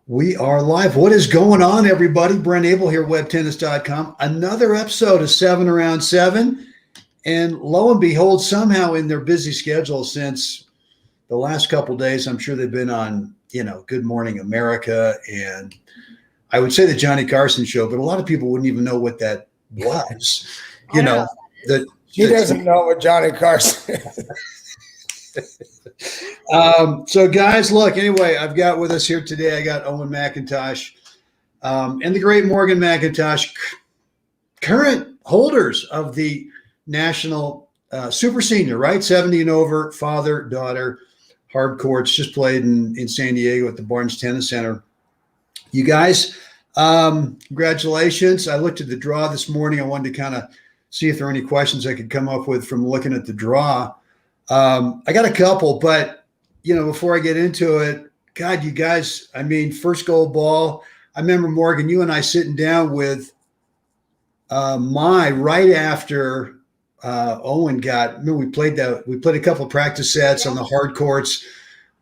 We are live. What is going on, everybody? Brent Abel here, webtennis.com. Another episode of 7 Around 7. And lo and behold, somehow in their busy schedule since the last couple of days, I'm sure they've been on, Good Morning America and I would say the Johnny Carson show, but a lot of people wouldn't even know what that was. He doesn't know what Johnny Carson is. So guys, look, anyway, I've got with us here today, I got Owen McIntosh and the great Morgan McIntosh, current holders of the national super senior, right? 70 and over, father, daughter, hard courts, just played in San Diego at the Barnes Tennis Center. You guys, congratulations. I looked at the draw this morning. I wanted to kind of see if there are any questions I could come up with from looking at the draw. I got a couple, but before I get into it, God, you guys, first gold ball. I remember, Morgan, you and I sitting down with right after Owen we played a couple of practice sets on the hard courts.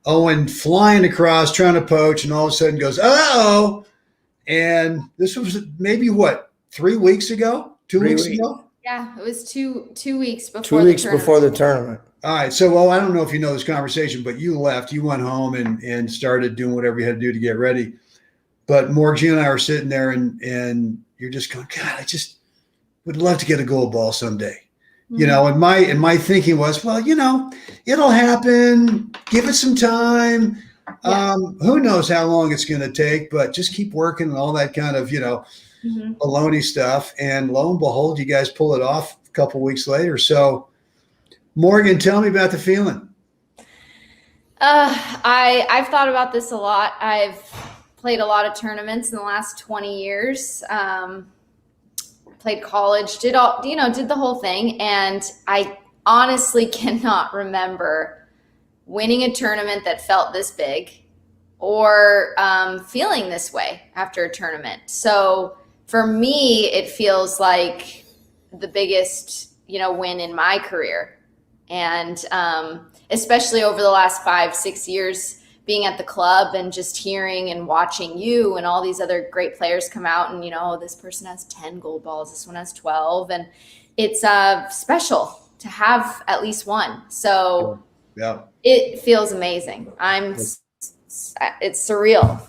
Owen flying across, trying to poach, and all of a sudden goes, "Uh-oh." And this was maybe 3 weeks ago? 2 weeks ago? Yeah, it was two weeks before 2 weeks before the tournament. All right. So, I don't know if you know this conversation, but you left. You went home and started doing whatever you had to do to get ready. But Morgan, you and I were sitting there, and you're just going, God, I just would love to get a gold ball someday. Mm-hmm. And my thinking was, well, it'll happen. Give it some time. Yeah. Who knows how long it's going to take, but just keep working and all that kind of, baloney stuff. And lo and behold, you guys pull it off a couple weeks later. So, Morgan, tell me about the feeling. I've thought about this a lot. I've played a lot of tournaments in the last 20 years. Played college, did the whole thing. And I honestly cannot remember winning a tournament that felt this big or feeling this way after a tournament. So for me, it feels like the biggest, win in my career. And especially over the last 5-6 years being at the club and just hearing and watching you and all these other great players come out and, this person has 10 gold balls, this one has 12. And it's special to have at least one. So yeah, it feels amazing. It's surreal.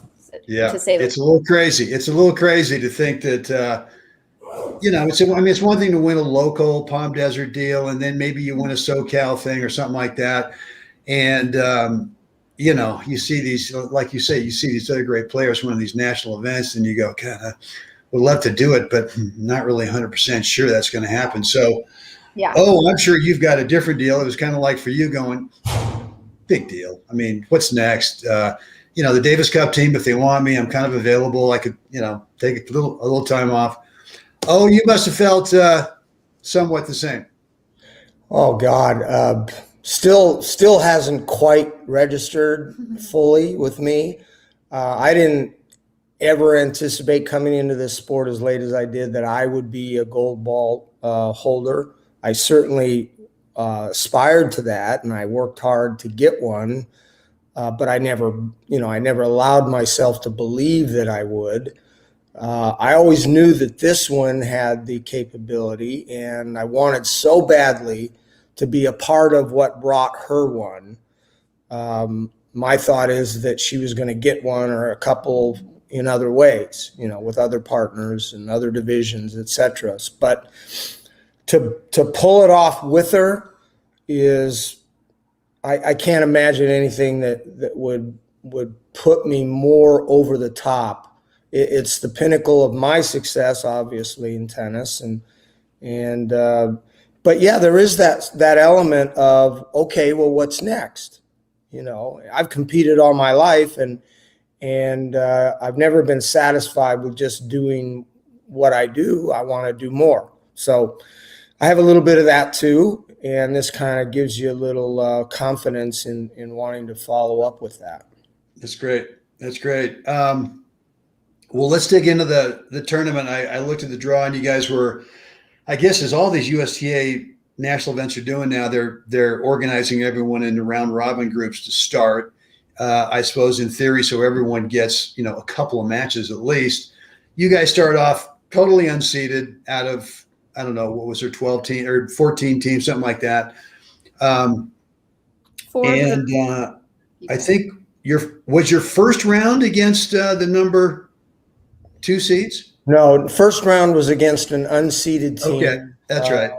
Yeah, to say it's a little crazy. It's a little crazy to think that, it's one thing to win a local Palm Desert deal, and then maybe you win a SoCal thing or something like that. And, you see these, like you say, you see these other great players winning these national events, and you go, God, I would love to do it, but not really 100% sure that's going to happen. So, yeah. Oh, I'm sure you've got a different deal. It was kind of like for you going, big deal. What's next? The Davis Cup team, if they want me, I'm kind of available. I could, take a little time off. Oh, you must have felt somewhat the same. Oh God, still hasn't quite registered fully with me. I didn't ever anticipate coming into this sport as late as I did that I would be a gold ball holder. I certainly aspired to that, and I worked hard to get one. But I never allowed myself to believe that I would. I always knew that this one had the capability, and I wanted so badly to be a part of what brought her one. My thought is that she was going to get one or a couple in other ways, with other partners and other divisions, etc. But to pull it off with her is, I can't imagine anything that would put me more over the top. It's the pinnacle of my success, obviously, in tennis, but yeah, there is that element of, okay, well, what's next? I've competed all my life, and I've never been satisfied with just doing what I do. I want to do more. So I have a little bit of that too. And this kind of gives you a little confidence in wanting to follow up with that. That's great. That's great. Well, let's dig into the tournament. I looked at the draw, and you guys were, I guess, as all these USTA national events are doing now, they're organizing everyone into round robin groups to start. I suppose in theory, so everyone gets, a couple of matches at least. You guys start off totally unseeded out of, I don't know, what was there, 12 team or 14 teams, something like that. I think was your first round against the number 2 seeds? No, first round was against an unseeded team. Okay, that's right.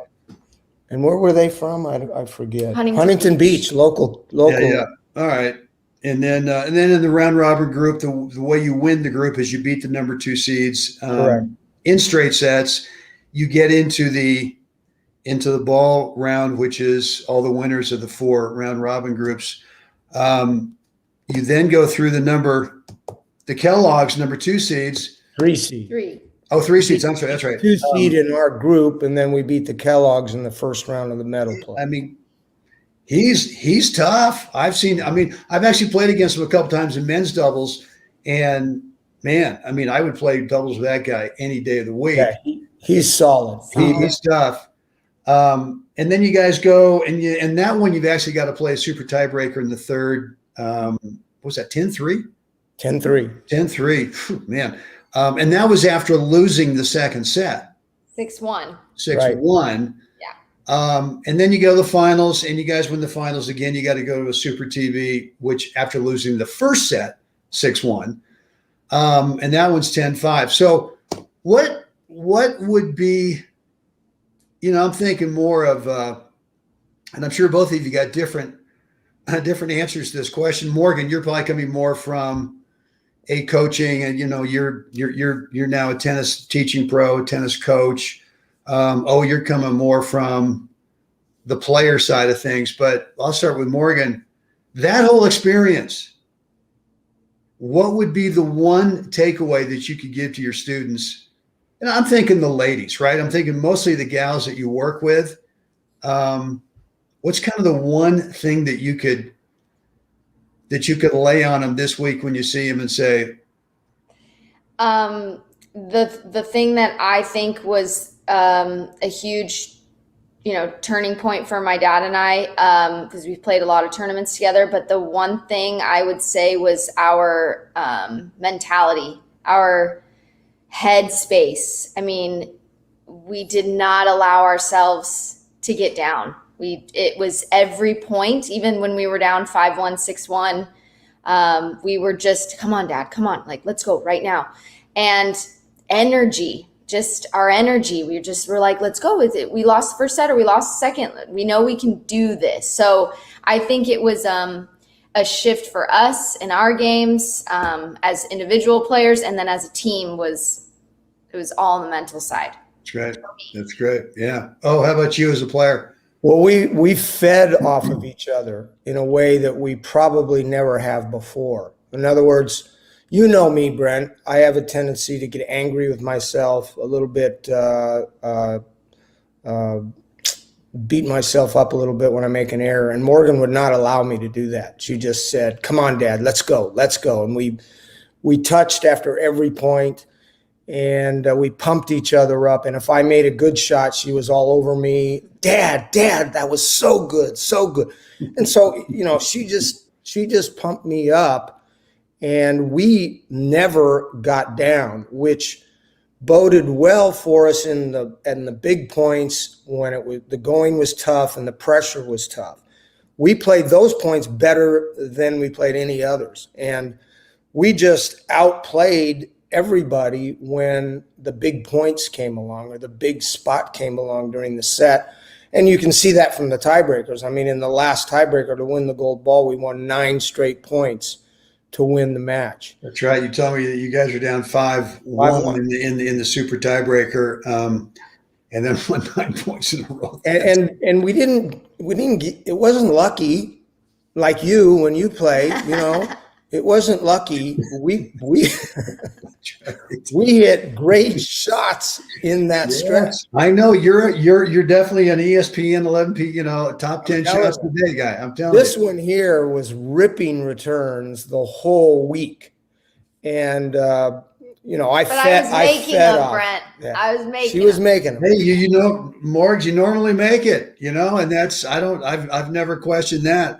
And where were they from? I forget. Huntington Beach, local. Yeah. All right. And then in the round robin group, the way you win the group is you beat the number 2 seeds in straight sets. You get into the ball round, which is all the winners of the 4 round robin groups. You then go through the Kellogg's number 2 seeds. 3 seed. 3. Oh, 3 seeds. I'm sorry. That's right. 2 seed in our group, and then we beat the Kellogg's in the first round of the medal play. I mean, he's tough. I've actually played against him a couple times in men's doubles, and man, I would play doubles with that guy any day of the week. Yeah, he's solid. He's tough. And then you guys go and that one you've actually got to play a super tiebreaker in the third. What was that, 10-3? 10-3. 10-3. Man. And that was after losing the second set. 6-1. 6-1. Yeah. And then you go to the finals, and you guys win the finals again. You got to go to a Super TV, which after losing the first set, 6-1, and that one's 10-5. So what would be, I'm thinking more of, and I'm sure both of you got different answers to this question. Morgan, you're probably coming more from a coaching, and you're now a tennis teaching pro, tennis coach. You're coming more from the player side of things. But I'll start with Morgan. That whole experience, what would be the one takeaway that you could give to your students? And I'm thinking the ladies, right? I'm thinking mostly the gals that you work with. What's kind of the one thing that you could lay on them this week when you see them and say? The thing that I think was a huge, turning point for my dad and I, because we've played a lot of tournaments together. But the one thing I would say was our mentality, our headspace. We did not allow ourselves to get down. It was every point, even when we were down 5-1, 6-1, we were just, come on, Dad, come on, let's go right now. And energy, just our energy. We're like, let's go with it. We lost the first set or we lost the second. We know we can do this. So I think it was a shift for us in our games as individual players, and then as a team it was all on the mental side. That's great. That's great. Yeah. Oh, how about you as a player? Well, we fed off of each other in a way that we probably never have before. In other words, me, Brent, I have a tendency to get angry with myself, a little bit, beat myself up a little bit when I make an error. And Morgan would not allow me to do that. She just said, come on, Dad, let's go. And we touched after every point. And we pumped each other up. And if I made a good shot, she was all over me. Dad, that was so good, so good. And so, she just pumped me up, and we never got down, which boded well for us in the big points when the going was tough and the pressure was tough. We played those points better than we played any others, and we just outplayed everybody when the big points came along or the big spot came along during the set. And you can see that from the tiebreakers. In the last tiebreaker to win the gold ball, we won 9 straight points to win the match. That's right. You told me that you guys were down 5-1 in the super tiebreaker, and then won 9 points in a row. And we didn't get, it wasn't lucky like you when you play, It wasn't lucky. We hit great shots in that stretch. I know you're definitely an ESPN 11P, top 10 shots a day guy. I'm telling you. This one here was ripping returns the whole week, and I fed off. Brent. Yeah. I was making. She was making them. Hey, Morgs, you normally make it, and that's I've never questioned that.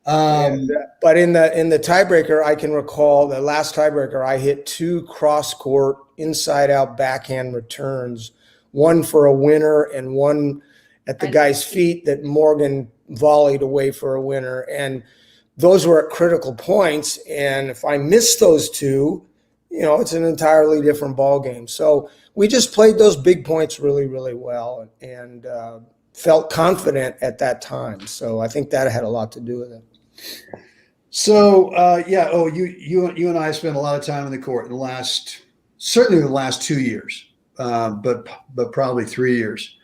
But in the tiebreaker, I can recall the last tiebreaker, I hit 2 cross-court inside-out backhand returns, one for a winner and one at the guy's feet that Morgan volleyed away for a winner. And those were at critical points. And if I miss those 2, it's an entirely different ball game. So we just played those big points really, really well and felt confident at that time. So I think that had a lot to do with it. So you and I spent a lot of time in the court in certainly the last 2 years, but probably 3 years.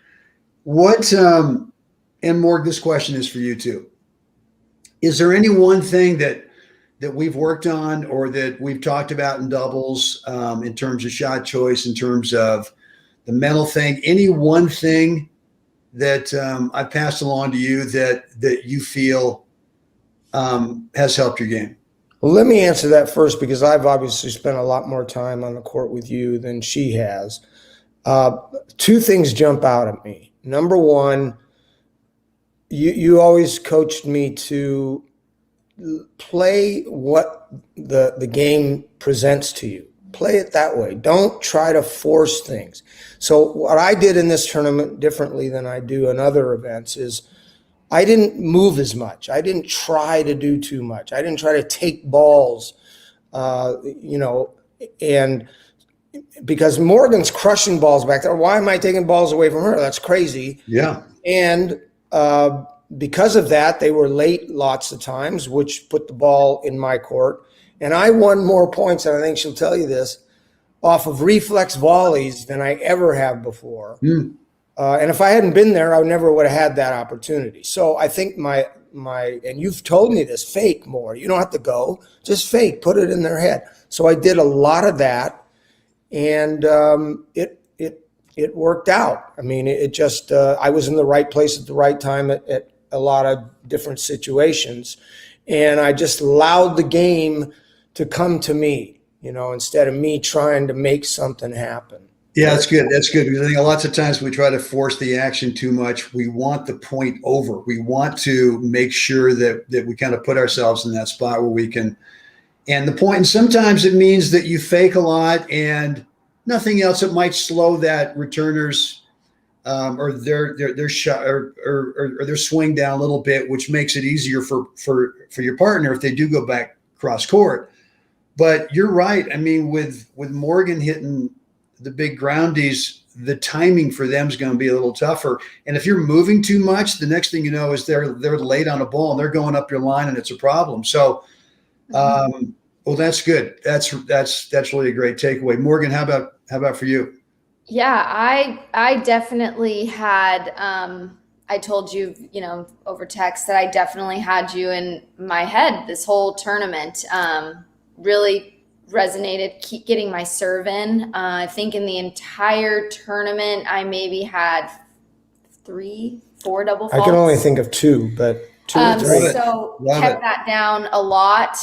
What and Morg, this question is for you too. Is there any one thing that we've worked on or that we've talked about in doubles in terms of shot choice, in terms of the mental thing? Any one thing that I passed along to you that you feel has helped your game? Well, let me answer that first because I've obviously spent a lot more time on the court with you than she has. 2 things jump out at me. Number one, you always coached me to play what the game presents to you. Play it that way. Don't try to force things. So what I did in this tournament differently than I do in other events is I didn't move as much. I didn't try to do too much. I didn't try to take balls, and because Morgan's crushing balls back there. Why am I taking balls away from her? That's crazy. Yeah. And because of that, they were late lots of times, which put the ball in my court. And I won more points, and I think she'll tell you this, off of reflex volleys than I ever have before. Mm. And if I hadn't been there, I never would have had that opportunity. So I think my and you've told me this, fake more. You don't have to go, just fake, put it in their head. So I did a lot of that, and it worked out. I mean, it just I was in the right place at the right time at a lot of different situations, and I just allowed the game to come to me, instead of me trying to make something happen. Yeah, that's good. That's good. Because I think lots of times we try to force the action too much. We want the point over. We want to make sure that we kind of put ourselves in that spot where we can. And the point, and sometimes it means that you fake a lot and nothing else. It might slow that returner's or their shot or their swing down a little bit, which makes it easier for your partner if they do go back cross court. But you're right. I mean, with Morgan hitting the big groundies, the timing for them is going to be a little tougher. And if you're moving too much, the next thing you know is they're late on a ball and they're going up your line and it's a problem. So, well, that's good. That's really a great takeaway. Morgan, how about for you? Yeah, I definitely had, I told you, over text that I definitely had you in my head this whole tournament. Really resonated, keep getting my serve in. I think in the entire tournament, I maybe had 3-4 double faults. I can only think of 2, but 2 or 3. So kept that down a lot.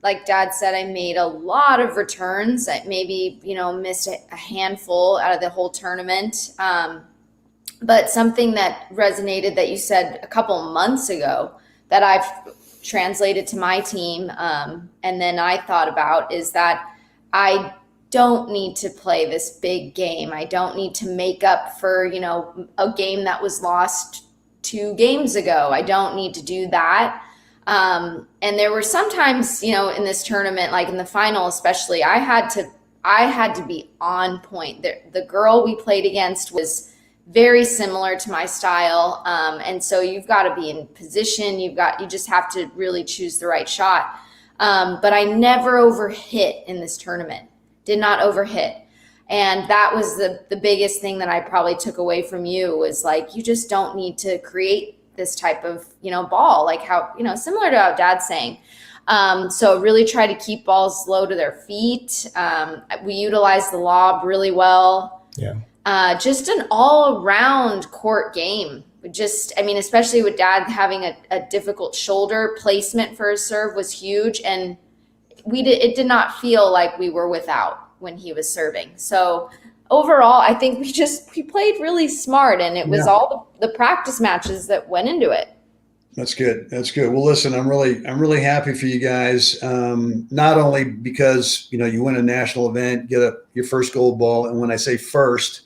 Like Dad said, I made a lot of returns. I maybe, missed a handful out of the whole tournament. But something that resonated that you said a couple months ago that I've translated to my team, and then I thought about is that I don't need to play this big game. I don't need to make up for, a game that was lost 2 games ago. I don't need to do that. And there were sometimes, in this tournament, like in the final especially, I had to be on point. The girl we played against was very similar to my style. And so you've got to be in position. You just have to really choose the right shot. But I never overhit in this tournament, did not overhit. And that was the biggest thing that I probably took away from you was like, you just don't need to create this type of, ball, like how, similar to how Dad's saying. So really try to keep balls low to their feet. We utilize the lob really well. Yeah. Just an all-around court game. Especially with Dad having a difficult shoulder, placement for his serve was huge, and it did not feel like we were without when he was serving. So overall, I think we played really smart, and it was all the practice matches that went into it. That's good. That's good. Well, listen, I'm really happy for you guys. Not only because, you win a national event, get your first gold ball. And when I say first,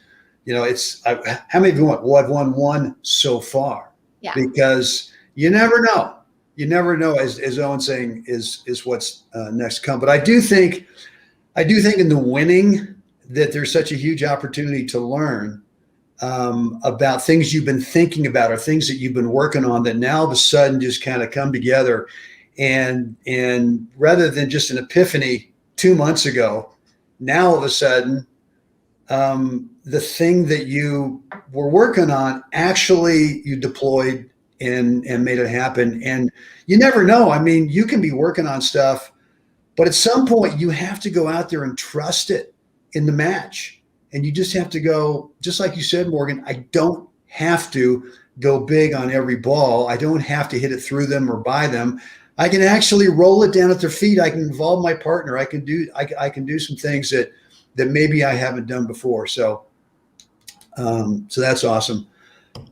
how many have you won? Well, I've won one so far. Yeah. Because you never know. You never know, as Owen's saying, is what's next to come. But I do think in the winning that there's such a huge opportunity to learn about things you've been thinking about or things that you've been working on that now all of a sudden just kind of come together. And rather than just an epiphany 2 months ago, now all of a sudden, the thing that you were working on, actually you deployed and made it happen. And you never know. I mean, you can be working on stuff, but at some point you have to go out there and trust it in the match. And you just have to go, just like you said, Morgan, I don't have to go big on every ball. I don't have to hit it through them or by them. I can actually roll it down at their feet. I can involve my partner. I can do some things that maybe I haven't done before. So that's awesome.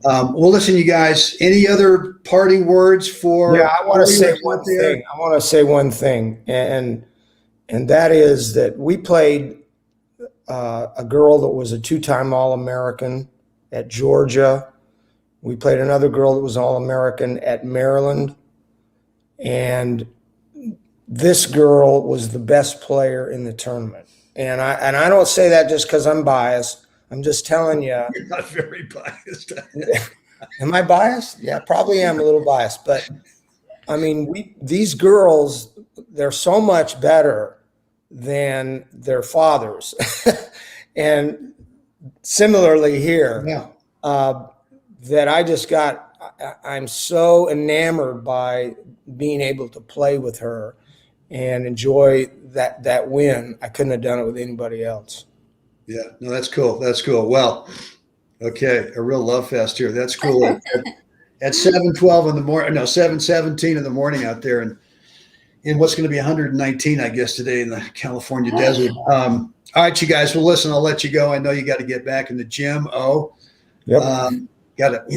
Well, listen, you guys, any other parting words for? Yeah, I want to say one thing. I want to say one thing. And that is that we played a girl that was a 2-time All-American at Georgia. We played another girl that was All-American at Maryland. And this girl was the best player in the tournament. And I don't say that just because I'm biased. I'm just telling you. You're not very biased. Am I biased? Yeah, probably am a little biased. But, I mean, these girls, they're so much better than their fathers. And similarly here, that I'm so enamored by being able to play with her and enjoy that win. I couldn't have done it with anybody else. Yeah, no, that's cool. That's cool. Well, okay, a real love fest here. That's cool. At 7:12 in the morning, no, 7:17 in the morning out there, and in what's going to be 119, I guess, today in the California desert. All right, you guys. Well, listen, I'll let you go. I know you got to get back in the gym. Yep. Got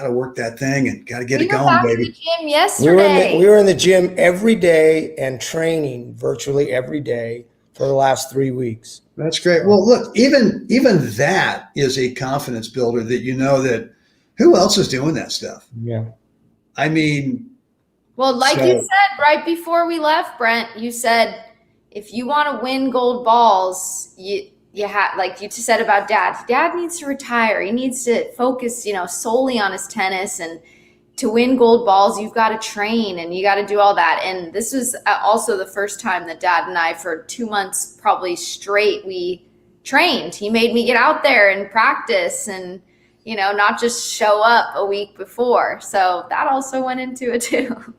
to work that thing and got to get it going, baby. We were back in the gym yesterday. We were in the gym every day and training virtually every day for the last 3 weeks. That's great. Well, look, even that is a confidence builder that that who else is doing that stuff? Yeah. I mean. Well, like you said right before we left, Brent, you said if you want to win gold balls, you have, like you said about Dad. Dad needs to retire. He needs to focus, solely on his tennis, and to win gold balls, you've got to train and you got to do all that. And this was also the first time that Dad and I, for 2 months probably straight, we trained. He made me get out there and practice and, not just show up a week before. So that also went into it too.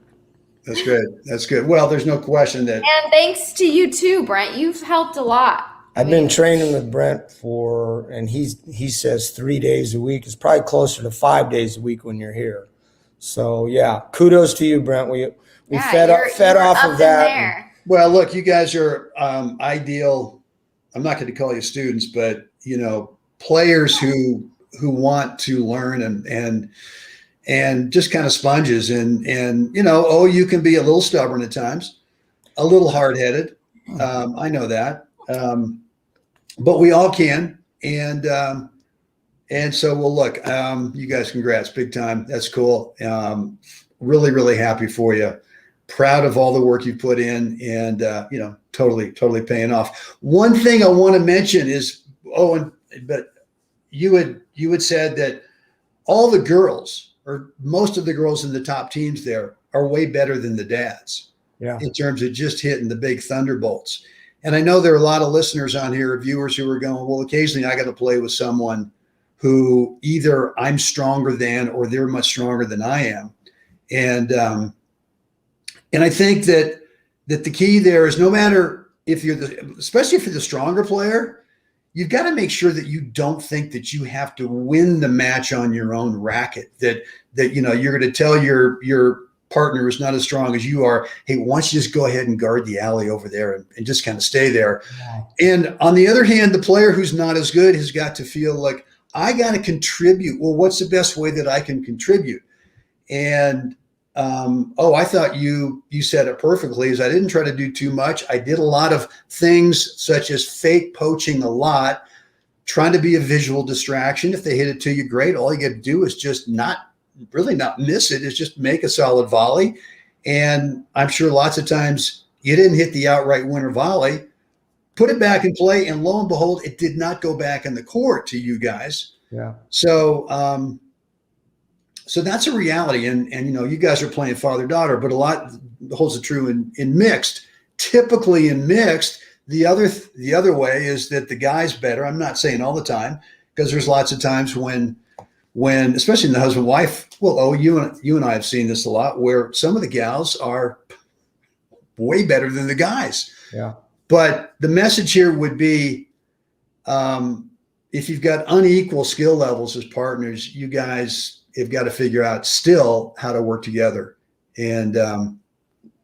That's good. That's good. Well, there's no question that. And thanks to you too, Brent. You've helped a lot. I've been training with Brent and he says 3 days a week. It's probably closer to 5 days a week when you're here. So yeah, kudos to you, Brent. We fed off of that. Well, look, you guys are ideal. I'm not going to call you students, but players who want to learn and just kind of sponges and you can be a little stubborn at times, a little hard-headed. I know that, but we all can. And so, well, look, you guys, congrats, big time. That's cool. Really, really happy for you. Proud of all the work you put in, and totally paying off. One thing I want to mention is, but you had said that all the girls, or most of the girls in the top teams there, are way better than the dads. Yeah. In terms of just hitting the big thunderbolts. And I know there are a lot of listeners on here, viewers who are going, well, occasionally I got to play with someone who either I'm stronger than or they're much stronger than I am. And I think that the key there is, no matter if you're especially if you're the stronger player, you've got to make sure that you don't think that you have to win the match on your own racket, that you're going to tell your partner who's not as strong as you are, hey, why don't you just go ahead and guard the alley over there and just kind of stay there. Wow. And on the other hand, the player who's not as good has got to feel like, I got to contribute. Well, what's the best way that I can contribute? And I thought you said it perfectly, is I didn't try to do too much. I did a lot of things such as fake poaching a lot, trying to be a visual distraction. If they hit it to you, great. All you got to do is just not miss it, is just make a solid volley. And I'm sure lots of times you didn't hit the outright winner volley, put it back in play, and lo and behold, it did not go back in the court to you guys. Yeah. So, so that's a reality. And you guys are playing father-daughter, but a lot holds it true in mixed. Typically in mixed, the other way is that the guy's better. I'm not saying all the time, because there's lots of times when especially in the husband-wife, you and I have seen this a lot, where some of the gals are way better than the guys. Yeah. But the message here would be, if you've got unequal skill levels as partners, you guys have got to figure out still how to work together. And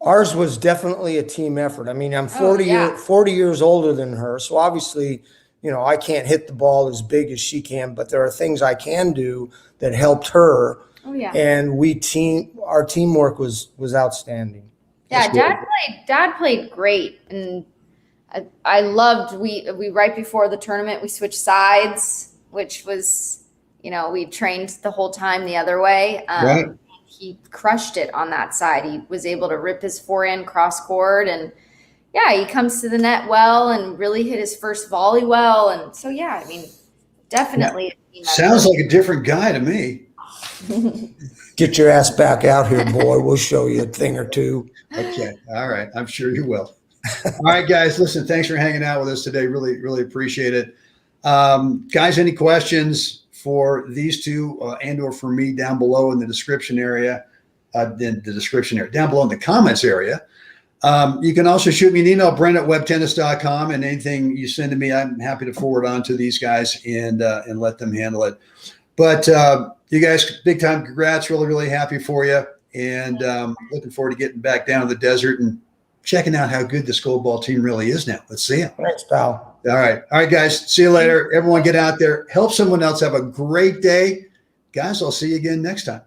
ours was definitely a team effort. I mean, I'm 40 years older than her, so obviously, I can't hit the ball as big as she can, but there are things I can do that helped her. Oh yeah. And our teamwork was outstanding. Yeah, Dad played great, and I loved. We right before the tournament we switched sides, which was we trained the whole time the other way. Right. He crushed it on that side. He was able to rip his forehand cross court, and he comes to the net well and really hit his first volley well. And so I mean, definitely. Sounds like a different guy to me. Get your ass back out here, boy. We'll show you a thing or two. Okay. All right. I'm sure you will. All right, guys. Listen, thanks for hanging out with us today. Really, really appreciate it. Guys, any questions for these two and or for me down below in the description area, down below in the comments area. You can also shoot me an email, brent@webtennis.com, and anything you send to me, I'm happy to forward on to these guys and let them handle it. But you guys, big time congrats. Really, really happy for you. And looking forward to getting back down to the desert and checking out how good this goalball team really is now. Let's see them. Thanks, pal. All right, guys. See you later. Everyone get out there. Help someone else have a great day. Guys, I'll see you again next time.